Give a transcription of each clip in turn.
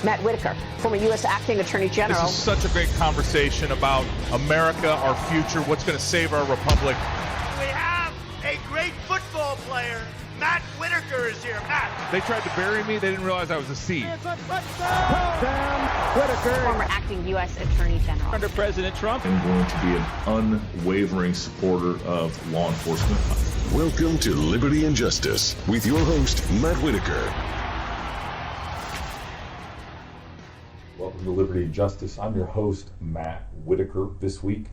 Matt Whitaker, former U.S. Acting Attorney General. This is such a great conversation about America, our future, what's going to save our republic. We have a great football player. Matt Whitaker is here. Matt. They tried to bury me. They didn't realize I was a seed. It's a touchdown, Whitaker. Former acting U.S. Attorney General. Under President Trump. I'm going to be an unwavering supporter of law enforcement. Welcome to Liberty and Justice with your host, Matt Whitaker. Welcome to Liberty and Justice. I'm your host, Matt Whitaker. This week,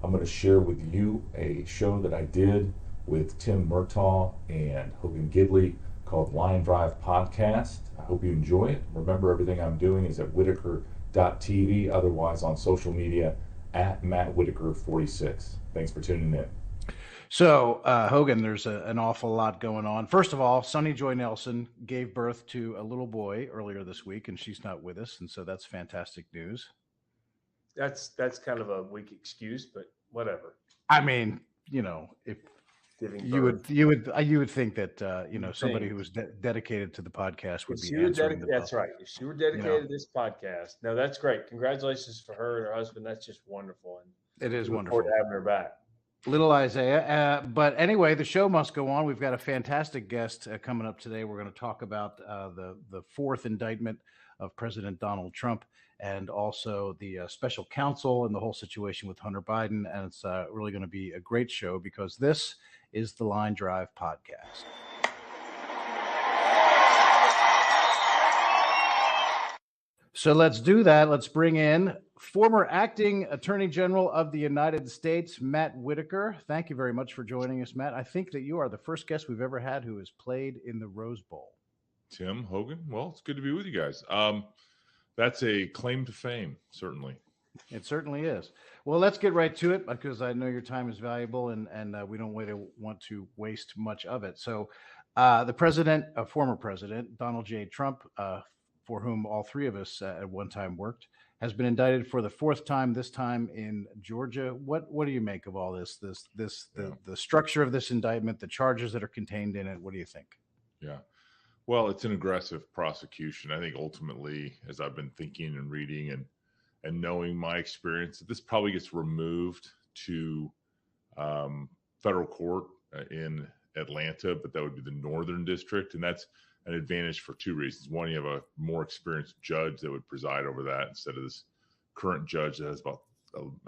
I'm going to share with you a show that I did with Tim Murtaugh and Hogan Gidley called Line Drive Podcast. I hope you enjoy it. Remember, everything I'm doing is at Whitaker.tv, otherwise on social media at Matt Whitaker 46. Thanks for tuning in. So, Hogan, there's an awful lot going on. First of all, Sonny Joy Nelson gave birth to a little boy earlier this week, and she's not with us, and so that's fantastic news. That's kind of a weak excuse, but whatever. I mean, you know, if you would think that somebody who was dedicated to the podcast would be answering the That's right. If she were dedicated to this podcast, no, that's great. Congratulations for her and her husband. That's just wonderful, and it is wonderful. Look forward to having her back. Little Isaiah. But anyway, the show must go on. We've got a fantastic guest coming up today. We're going to talk about the fourth indictment of President Donald Trump and also the special counsel and the whole situation with Hunter Biden. And it's really going to be a great show because this is the Line Drive Podcast. So let's do that. Let's bring in former acting Attorney General of the United States, Matt Whitaker. Thank you very much for joining us, Matt. I think that you are the first guest we've ever had who has played in the Rose Bowl. Tim, Hogan, well, it's good to be with you guys. That's a claim to fame, certainly. It certainly is. Well, let's get right to it because I know your time is valuable and we don't want to waste much of it. So the president, former president, Donald J. Trump, for whom all three of us at one time worked, has been indicted for the fourth time, this time in Georgia. What do you make of all this? The structure of this indictment, the charges that are contained in it? What do you think? Yeah. Well, it's an aggressive prosecution. I think ultimately, as I've been thinking and reading and knowing my experience, this probably gets removed to federal court in Atlanta, but that would be the Northern District. And that's an advantage for two reasons. One, you have a more experienced judge that would preside over that instead of this current judge that has about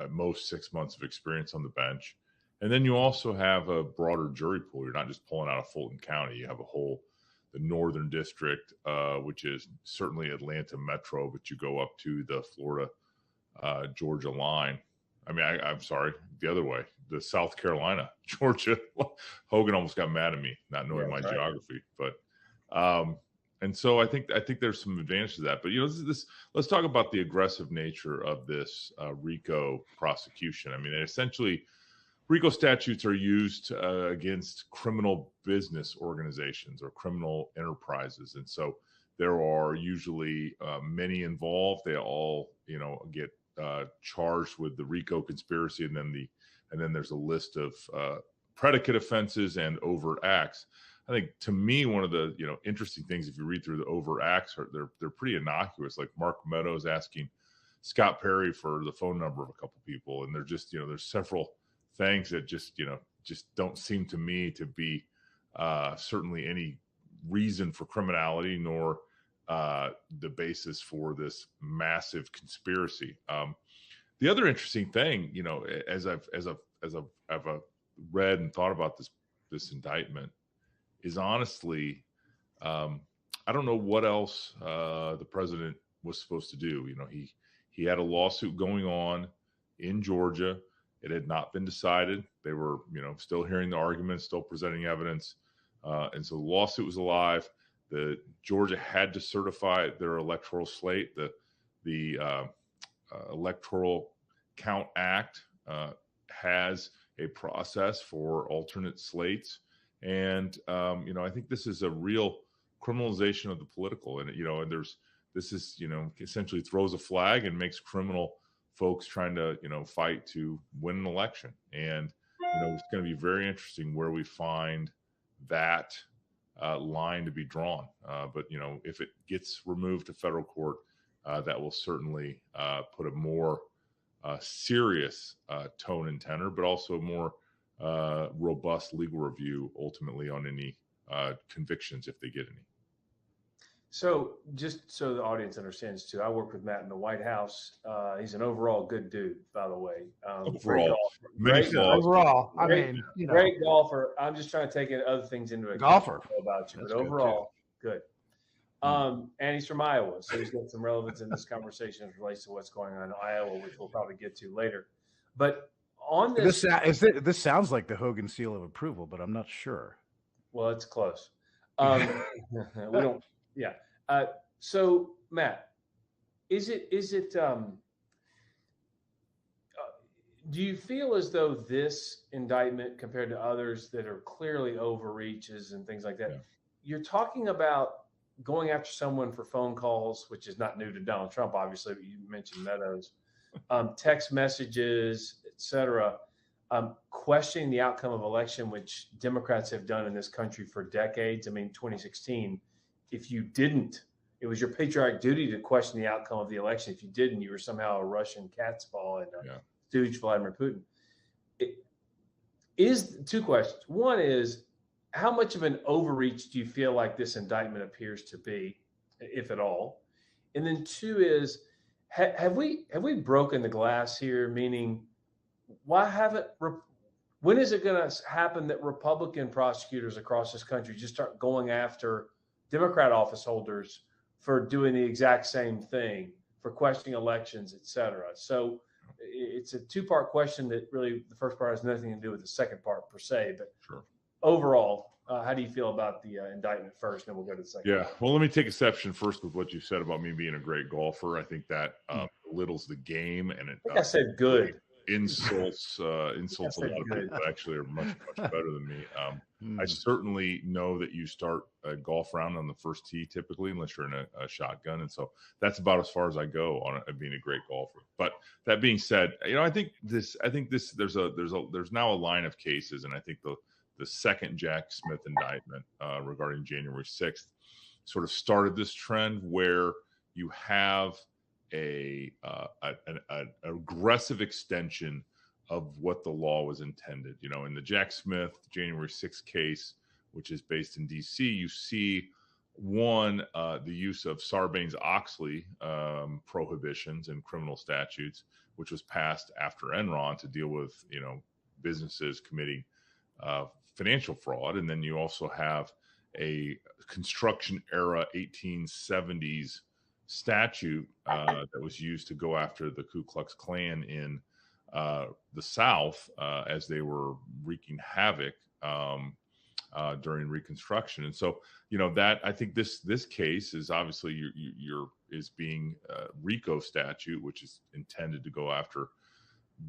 at most 6 months of experience on the bench. And then you also have a broader jury pool. You're not just pulling out of Fulton County. You have the Northern District, which is certainly Atlanta Metro, but you go up to the Florida, Georgia line. I mean, I'm sorry, the other way, the South Carolina, Georgia. Hogan almost got mad at me not knowing my geography, but and so I think there's some advantage to that. But let's talk about the aggressive nature of this RICO prosecution. I mean, essentially, RICO statutes are used against criminal business organizations or criminal enterprises, and so there are usually many involved. They all get charged with the RICO conspiracy, and then there's a list of predicate offenses and overt acts. I think to me, one of the interesting things, if you read through the overt acts, they're pretty innocuous. Like Mark Meadows asking Scott Perry for the phone number of a couple people, and they're just there's several things that just don't seem to me to be certainly any reason for criminality nor the basis for this massive conspiracy. The other interesting thing, as I've read and thought about this indictment, is honestly, I don't know what else the president was supposed to do. He had a lawsuit going on in Georgia. It had not been decided. They were, still hearing the arguments, still presenting evidence, and so the lawsuit was alive. The Georgia had to certify their electoral slate. The Electoral Count Act has a process for alternate slates. And, I think this is a real criminalization of the political. And, essentially throws a flag and makes criminal folks trying to, fight to win an election. And, it's going to be very interesting where we find that line to be drawn. But, if it gets removed to federal court, that will certainly put a more serious tone and tenor, but also more robust legal review ultimately on any convictions if they get any. So just so the audience understands too, I work with Matt in the White House. He's an overall good dude, by the way. Great golfer. Great golfer. I'm just trying to take other things into account. Golfer About you, but overall, good. And he's from Iowa, so he's got some relevance in this conversation as relates to what's going on in Iowa, which we'll probably get to later. But on this sounds like the Hogan seal of approval, but I'm not sure. Well, it's close. We don't. Yeah. So Matt, is it? Do you feel as though this indictment, compared to others that are clearly overreaches and things like that, you're talking about going after someone for phone calls, which is not new to Donald Trump, obviously, but you mentioned Meadows, text messages, et cetera, questioning the outcome of election, which Democrats have done in this country for decades. I mean, 2016, if you didn't, it was your patriotic duty to question the outcome of the election. If you didn't, you were somehow a Russian cat's paw and stooge Vladimir Putin. Is two questions. One is, how much of an overreach do you feel like this indictment appears to be, if at all? And then two is, have we broken the glass here? Meaning, when is it going to happen that Republican prosecutors across this country just start going after Democrat office holders for doing the exact same thing, for questioning elections, et cetera? So it's a two-part question that really the first part has nothing to do with the second part per se, but overall, how do you feel about the indictment first, and then we'll go to the second? Yeah, well, let me take exception first with what you said about me being a great golfer. I think that belittles the game, and it. I said good. Insults a lot of people that actually are much better than me. I certainly know that you start a golf round on the first tee typically, unless you're in a shotgun, and so that's about as far as I go on being a great golfer. But that being said, I think there's now a line of cases, and I think the second Jack Smith indictment regarding January 6th sort of started this trend where you have an aggressive extension of what the law was intended. In the Jack Smith January 6th case, which is based in DC, you see the use of Sarbanes-Oxley prohibitions and criminal statutes, which was passed after Enron to deal with, businesses committing financial fraud. And then you also have a construction era 1870s statute that was used to go after the Ku Klux Klan in the South as they were wreaking havoc during Reconstruction. And so, that I think this case is obviously is being RICO statute, which is intended to go after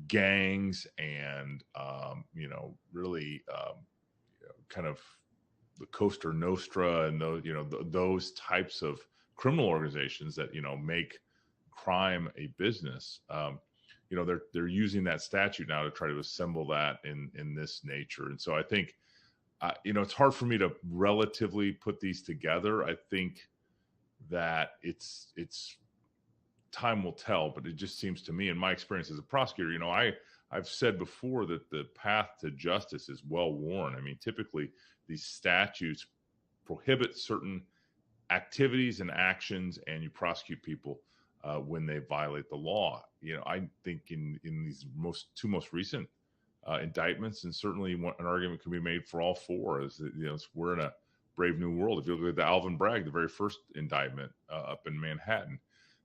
gangs and really kind of the Costa Nostra and those types of criminal organizations that make crime a business. They're using that statute now to try to assemble that in this nature. And so I think it's hard for me to relatively put these together. I think that it's time will tell, but it just seems to me, in my experience as a prosecutor, I've said before that the path to justice is well worn. I mean, typically these statutes prohibit certain activities and actions, and you prosecute people when they violate the law. I think in these two most recent indictments, and certainly an argument can be made for all four, is that we're in a brave new world. If you look at the Alvin Bragg, the very first indictment up in Manhattan,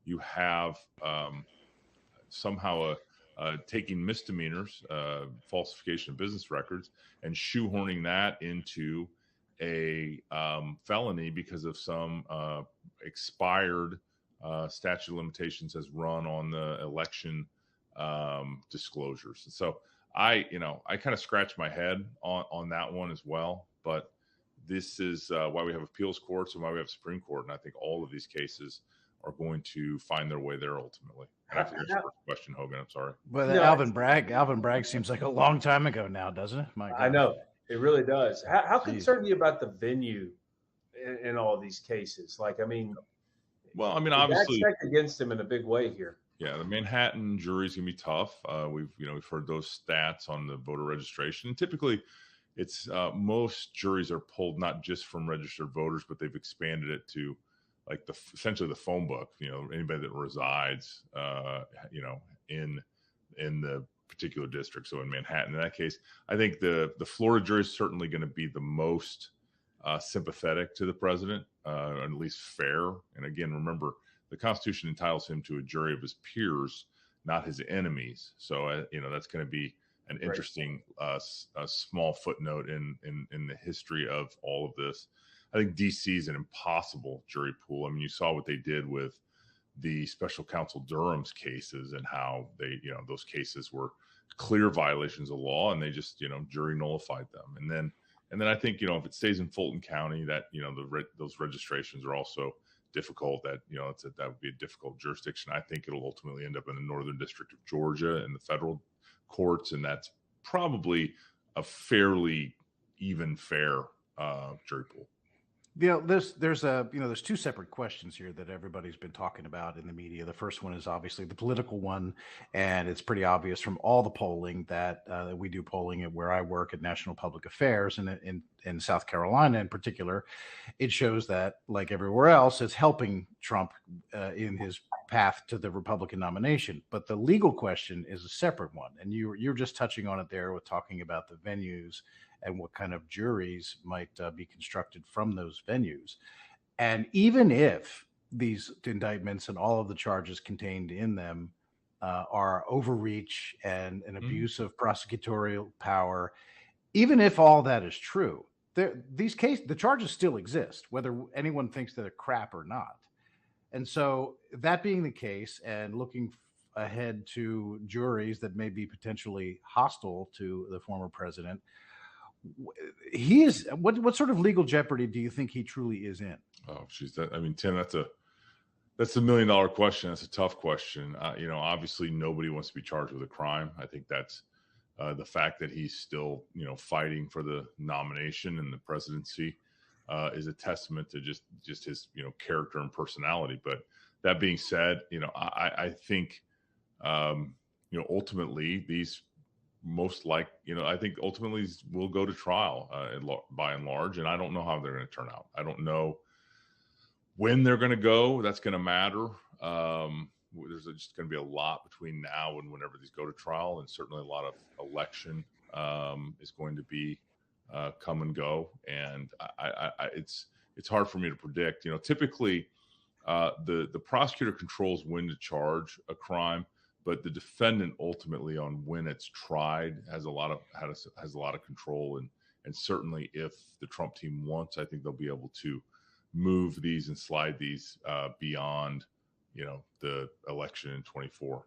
you have somehow taking misdemeanors, falsification of business records, and shoehorning that into a felony because of some expired statute of limitations has run on the election disclosures. And so I kind of scratch my head on that one as well. But this is why we have appeals courts and why we have Supreme Court. And I think all of these cases are going to find their way there ultimately. And I think your first question, Hogan, I'm sorry. Well, no, Alvin Bragg seems like a long time ago now, doesn't it? My God. I know. It really does. How concerned are you about the venue in all of these cases? Like, I mean, Well, I mean, That's obviously, checked against him in a big way here. yeah, the Manhattan jury's gonna be tough. We've heard those stats on the voter registration. Typically, it's most juries are pulled not just from registered voters, but they've expanded it to like essentially the phone book. Anybody that resides, in the particular district. So in Manhattan, in that case, I think the Florida jury is certainly going to be the most sympathetic to the president, or at least fair. And again, remember, the Constitution entitles him to a jury of his peers, not his enemies. So that's going to be an interesting a small footnote in the history of all of this. I think DC is an impossible jury pool. I mean, you saw what they did with the special counsel Durham's cases and how they, those cases were clear violations of law, and they just, jury nullified them. And then I think, if it stays in Fulton County, that, those registrations are also difficult. That, that would be a difficult jurisdiction. I think it'll ultimately end up in the Northern District of Georgia in the federal courts, and that's probably a fairly even fair jury pool. There's two separate questions here that everybody's been talking about in the media. The first one is obviously the political one, and it's pretty obvious from all the polling that we do polling at where I work at National Public Affairs and in South Carolina in particular. It shows that, like everywhere else, it's helping Trump in his path to the Republican nomination. But the legal question is a separate one, and you're just touching on it there with talking about the venues and what kind of juries might be constructed from those venues. And even if these indictments and all of the charges contained in them are overreach and an abuse of prosecutorial power, even if all that is true, the charges still exist, whether anyone thinks they're crap or not. And so that being the case, and looking ahead to juries that may be potentially hostile to the former president, he is what sort of legal jeopardy do you think he truly is in? Oh, Tim, that's a $1 million question. That's a tough question. Obviously nobody wants to be charged with a crime. I think that's the fact that he's still, fighting for the nomination and the presidency is a testament to just his, character and personality. But that being said, I think, ultimately these I think ultimately we'll go to trial by and large, and I don't know how they're going to turn out. I don't know when they're going to go. That's going to matter. There's just going to be a lot between now and whenever these go to trial, and certainly a lot of election is going to be come and go, and it's hard for me to predict. Typically the prosecutor controls when to charge a crime, but the defendant ultimately on when it's tried has a lot of control, and certainly if the Trump team wants, I think they'll be able to move these and slide these beyond, the election in 24.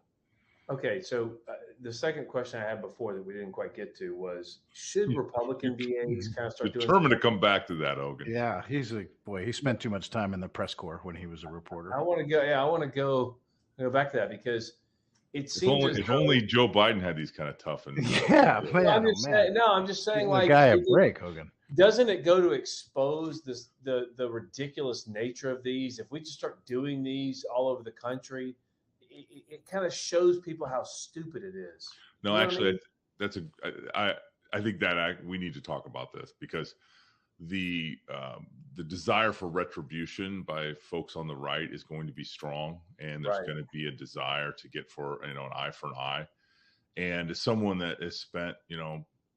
Okay, so the second question I had before that we didn't quite get to was, should Republican DAs kind of start determined to come back to that, Hogan? Yeah, he spent too much time in the press corps when he was a reporter. I want to go back to that because it seems if only Joe Biden had these kind of tough and I'm just saying, like, guy a break, Hogan. Doesn't it go to expose the ridiculous nature of these? If we just start doing these all over the country, it kind of shows people how stupid it is. No, actually, I think that we need to talk about this, because the desire for retribution by folks on the right is going to be strong, and there's going to be a desire to get for an eye for an eye. And as someone that has spent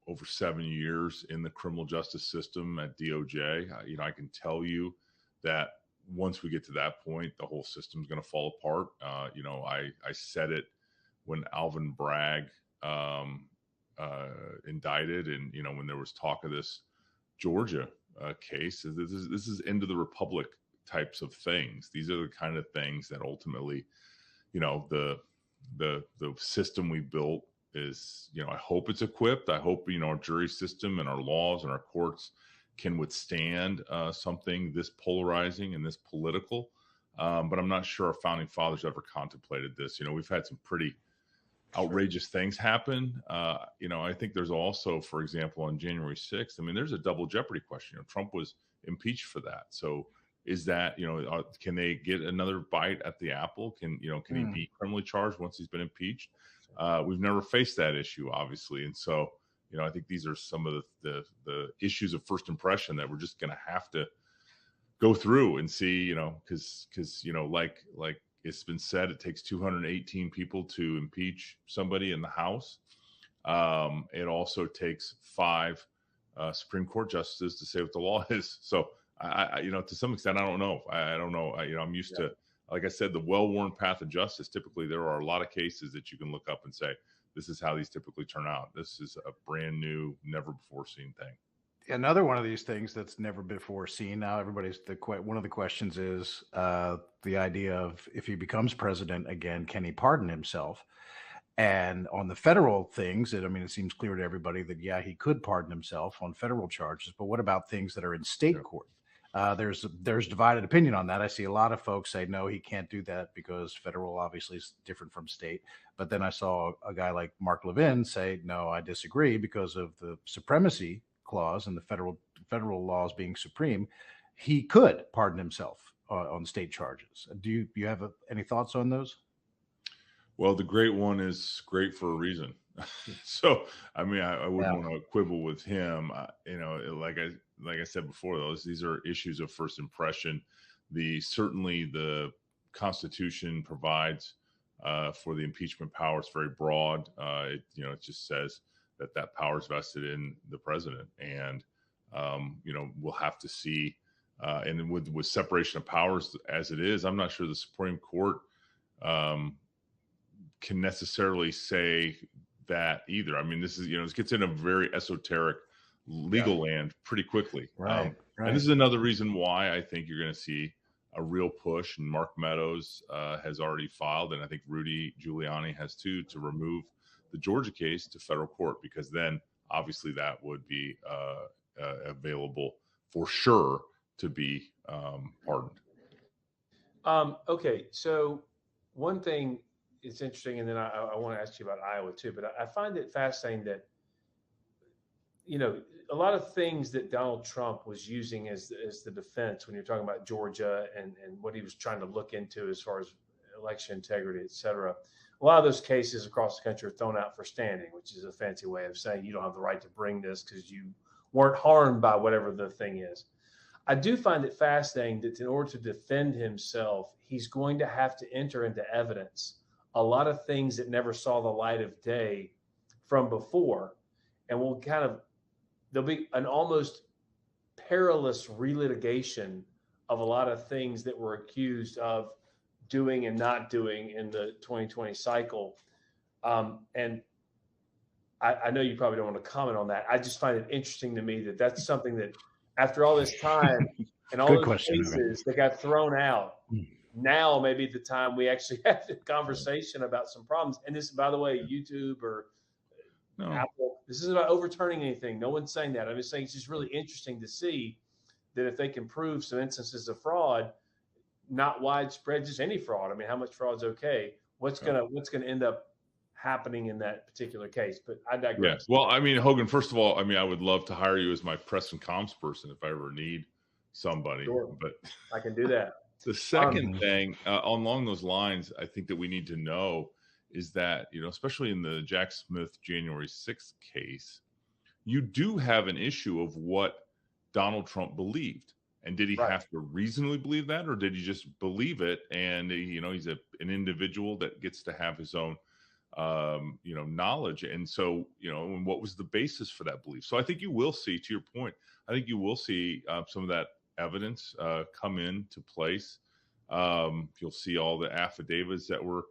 over 7 years in the criminal justice system at DOJ, I can tell you that once we get to that point, the whole system's going to fall apart. I said it when Alvin Bragg indicted, and when there was talk of this Georgia case, this is end of the republic types of things. These are the kind of things that ultimately, the system we built is, I hope it's equipped. I hope, our jury system and our laws and our courts can withstand something this polarizing and this political. But I'm not sure our founding fathers ever contemplated this. We've had some pretty outrageous things happen. I think there's also, for example, on January 6th, there's a double jeopardy question. Trump was impeached for that. So, is that, can they get another bite at the apple? Can he be criminally charged once he's been impeached? We've never faced that issue, obviously. And so, I think these are some of the issues of first impression that we're just going to have to go through and see, because like it's been said, it takes 218 people to impeach somebody in the House. It also takes 5 Supreme Court justices to say what the law is. So I to some extent, I don't know. I don't know. I'm used to, like I said, the well-worn path of justice. Typically, there are a lot of cases that you can look up and say, this is how these typically turn out. This is a brand new, never before seen thing. Another one of these things that's never before seen. Now, one of the questions is the idea of, if he becomes president again, can he pardon himself? And on the federal things, it seems clear to everybody that, he could pardon himself on federal charges. But what about things that are in state court? There's divided opinion on that. I see a lot of folks say, no, he can't do that because federal obviously is different from state. But then I saw a guy like Mark Levin say, no, I disagree because of the supremacy clause and the federal laws being supreme. He could pardon himself on state charges. Do you have any thoughts on those? Well, the great one is great for a reason. So, I wouldn't want to quibble with him. Like I said before, these are issues of first impression. Certainly the Constitution provides for the impeachment power. It's very broad. It just says that power is vested in the president, and we'll have to see. And with separation of powers as it is, I'm not sure the Supreme Court can necessarily say that either. This is, this gets in a very esoteric legal land pretty quickly. Right. And this is another reason why I think you're going to see a real push. And Mark Meadows has already filed, and I think Rudy Giuliani has too, to remove the Georgia case to federal court, because then obviously that would be available for sure to be pardoned. Okay, so one thing is interesting, and then I want to ask you about Iowa too, but I find it fascinating that, a lot of things that Donald Trump was using as the defense when you're talking about Georgia and what he was trying to look into as far as election integrity, et cetera. A lot of those cases across the country are thrown out for standing, which is a fancy way of saying you don't have the right to bring this because you weren't harmed by whatever the thing is. I do find it fascinating that in order to defend himself, he's going to have to enter into evidence a lot of things that never saw the light of day from before. And there'll be an almost perilous relitigation of a lot of things that were accused of doing and not doing in the 2020 cycle. And I know you probably don't want to comment on that. I just find it interesting to me that that's something that after all this time and all those cases that got thrown out, now may be the time we actually have the conversation about some problems. And this, by the way, YouTube or Apple, this isn't about overturning anything. No one's saying that. I'm just saying it's just really interesting to see that if they can prove some instances of fraud, not widespread, just any fraud. How much fraud is okay? What's gonna end up happening in that particular case? But I digress. Yeah. Well, Hogan, first of all, I would love to hire you as my press and comms person if I ever need somebody. Sure. But I can do that. The second thing along those lines, I think that we need to know is that, especially in the Jack Smith January 6th case, you do have an issue of what Donald Trump believed. And did he have to reasonably believe that, or did he just believe it? And, he's an individual that gets to have his own, knowledge. And so, and what was the basis for that belief? So I think you will see, to your point, I think you will see some of that evidence come into place. You'll see all the affidavits that were,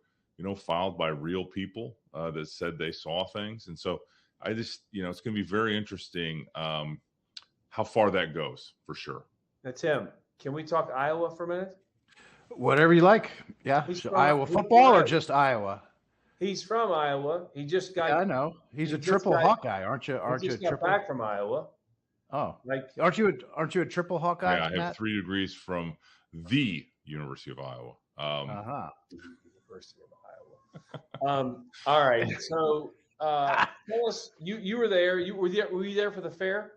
filed by real people that said they saw things. And so I just, it's going to be very interesting how far that goes for sure. Now, Tim, can we talk Iowa for a minute? Whatever you like. Yeah. Iowa football or just Iowa? He's from Iowa. He just got. Yeah, I know. He's a triple Hawkeye, aren't you? He just got back from Iowa. Oh, aren't you a triple Hawkeye? Yeah, I have 3 degrees from the University of Iowa. University of Iowa. All right. So tell us, you were there. Were you there for the fair?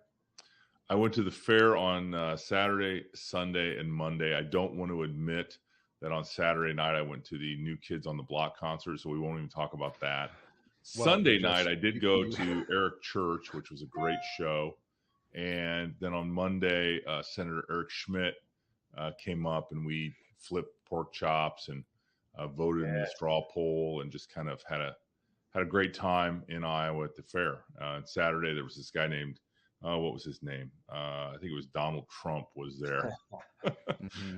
I went to the fair on Saturday, Sunday, and Monday. I don't want to admit that on Saturday night I went to the New Kids on the Block concert, so we won't even talk about that. Well, Sunday night I did go to Eric Church, which was a great show. And then on Monday, Senator Eric Schmidt came up and we flipped pork chops and voted in the straw poll and just kind of had a great time in Iowa at the fair. And Saturday there was this guy named what was his name? I think it was Donald Trump was there.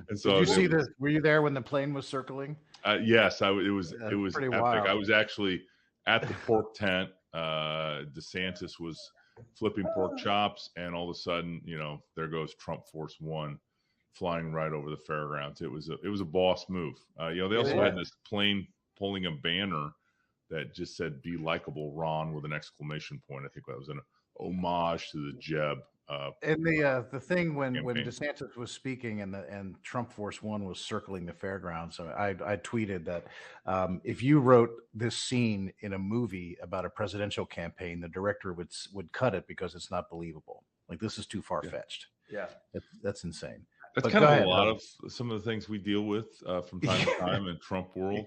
And so did you see this? Were you there when the plane was circling? Yes, it was pretty epic. wild. I was actually at the pork tent. DeSantis was flipping pork chops, and all of a sudden, there goes Trump Force One flying right over the fairgrounds. It was a boss move. They also had this plane pulling a banner that just said "Be likable, Ron" with an exclamation point. I think that was an homage to the Jeb. And the thing when campaign. DeSantis was speaking and Trump Force One was circling the fairgrounds, so I tweeted that if you wrote this scene in a movie about a presidential campaign, the director would cut it because it's not believable. Like, this is too far fetched. Yeah, that's insane. That's kind of a lot of some of the things we deal with from time to time in Trump world,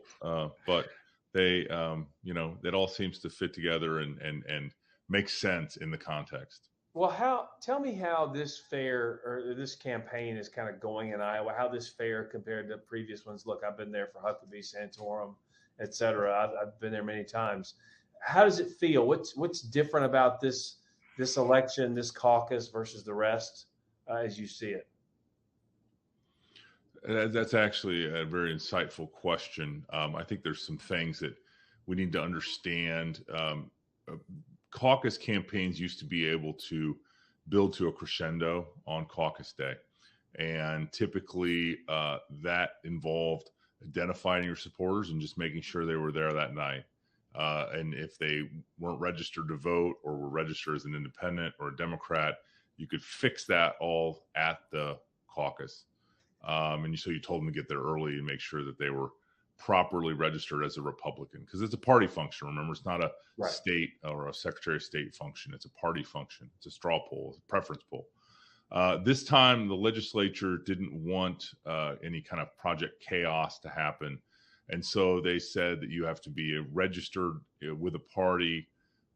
but they, it all seems to fit together and make sense in the context. Well, tell me how this fair or this campaign is kind of going in Iowa, how this fair compared to previous ones. Look, I've been there for Huckabee, Santorum, et cetera. I've been there many times. How does it feel? What's different about this election, this caucus versus the rest as you see it? That's actually a very insightful question. I think there's some things that we need to understand. Caucus campaigns used to be able to build to a crescendo on caucus day. And typically that involved identifying your supporters and just making sure they were there that night. And if they weren't registered to vote or were registered as an independent or a Democrat, you could fix that all at the caucus. So you told them to get there early and make sure that they were properly registered as a Republican, because it's a party function. Remember, it's not a state or a Secretary of State function. It's a party function. It's a straw poll, it's a preference poll. This time, the legislature didn't want any kind of Project Chaos to happen. And so they said that you have to be registered with a party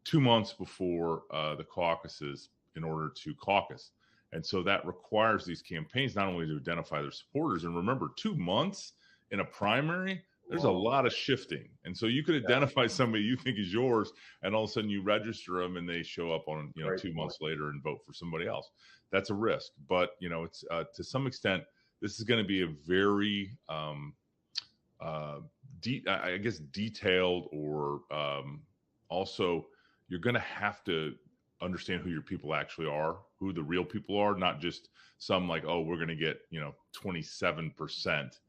2 months before the caucuses in order to caucus. And so that requires these campaigns not only to identify their supporters, and remember, 2 months in a primary, there's a lot of shifting. And so you could identify somebody you think is yours, and all of a sudden you register them and they show up on 2 months later and vote for somebody else. That's a risk. But, it's to some extent, this is going to be a very, detailed, or also you're going to have to understand who your people actually are, who the real people are, not just some like, oh, we're going to get, 27%.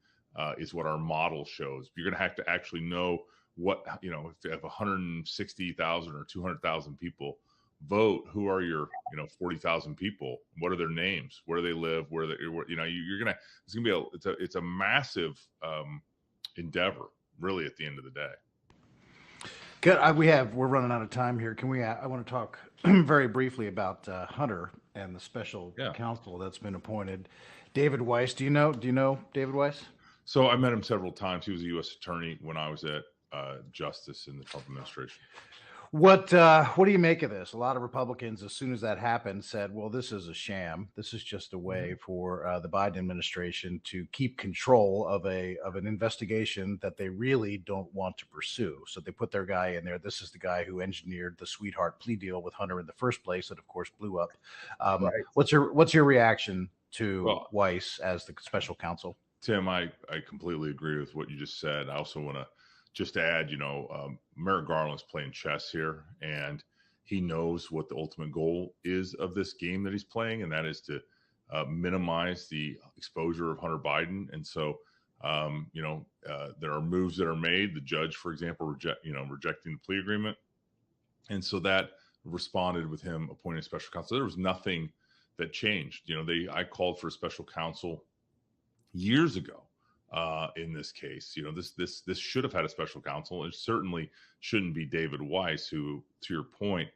Is what our model shows. You're going to have to actually know what, if you have 160,000 or 200,000 people vote, who are your, 40,000 people? What are their names? Where do they live? You're going to, it's a massive endeavor, really, at the end of the day. Good. We're running out of time here. I want to talk very briefly about Hunter and the special counsel that's been appointed. David Weiss. Do you know David Weiss? So I met him several times. He was a U.S. attorney when I was at Justice in the Trump administration. What do you make of this? A lot of Republicans, as soon as that happened, said, well, this is a sham. This is just a way for the Biden administration to keep control of an investigation that they really don't want to pursue. So they put their guy in there. This is the guy who engineered the sweetheart plea deal with Hunter in the first place that, of course, blew up. What's your reaction to Weiss as the special counsel? Tim, I completely agree with what you just said. I also want to just add, Merrick Garland's playing chess here, and he knows what the ultimate goal is of this game that he's playing, and that is to minimize the exposure of Hunter Biden. And so, there are moves that are made. The judge, for example, rejecting the plea agreement. And so that responded with him appointing a special counsel. There was nothing that changed. I called for a special counsel years ago in this case. This should have had a special counsel. It certainly shouldn't be David Weiss, who, to your point,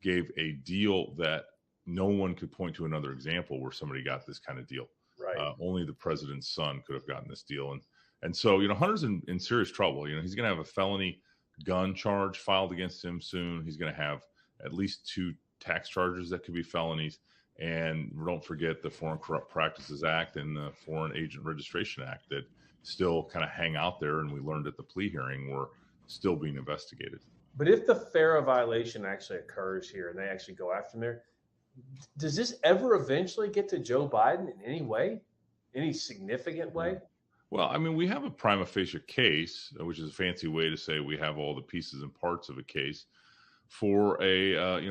gave a deal that no one could point to another example where somebody got this kind of deal. Right. Only the president's son could have gotten this deal. And so, Hunter's in serious trouble. He's going to have a felony gun charge filed against him soon. He's going to have at least 2 tax charges that could be felonies. And don't forget the Foreign Corrupt Practices Act and the Foreign Agent Registration Act that still kind of hang out there. And we learned at the plea hearing were still being investigated. But if the FARA violation actually occurs here and they actually go after him there, does this ever eventually get to Joe Biden in any way, any significant way? Well, I mean, we have a prima facie case, which is a fancy way to say we have all the pieces and parts of a case for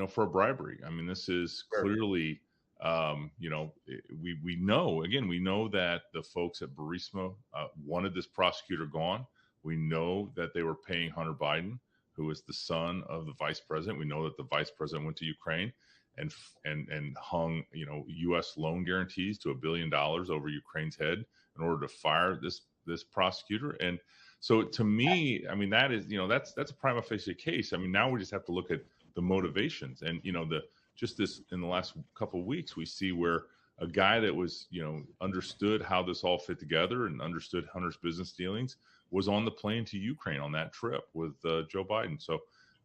for a bribery. I mean, this is clearly, we know that the folks at Burisma wanted this prosecutor gone. We know that they were paying Hunter Biden, who is the son of the vice president. We know that the vice president went to Ukraine and hung, U.S. loan guarantees to $1 billion over Ukraine's head in order to fire this prosecutor. And so to me, I mean, that is, that's a prima facie case. I mean, now we just have to look at the motivations and, this in the last couple of weeks, we see where a guy that was, understood how this all fit together and understood Hunter's business dealings was on the plane to Ukraine on that trip with Joe Biden. So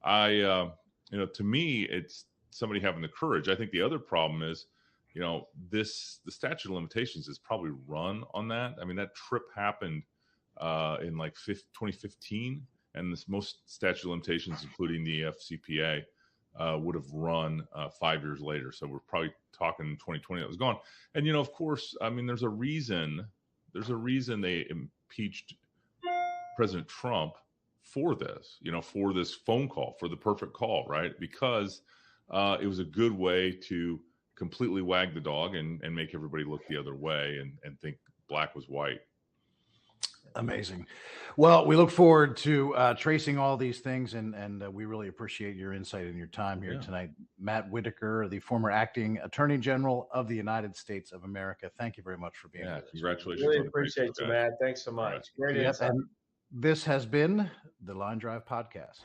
to me, it's somebody having the courage. I think the other problem is, the statute of limitations is probably run on that. I mean, that trip happened in 2015, and most statute of limitations, including the FCPA, would have run 5 years later. So we're probably talking 2020 that was gone. And, of course, I mean, there's a reason they impeached President Trump for this, for this phone call, for the perfect call, right? Because it was a good way to completely wag the dog and make everybody look the other way and think black was white. Amazing. Well, we look forward to tracing all these things, and we really appreciate your insight and your time here tonight. Matt Whitaker, the former acting Attorney General of the United States of America. Thank you very much for being with us. Congratulations. Really appreciate you, Matt. Thanks so much. Great insight. And this has been the Line Drive Podcast.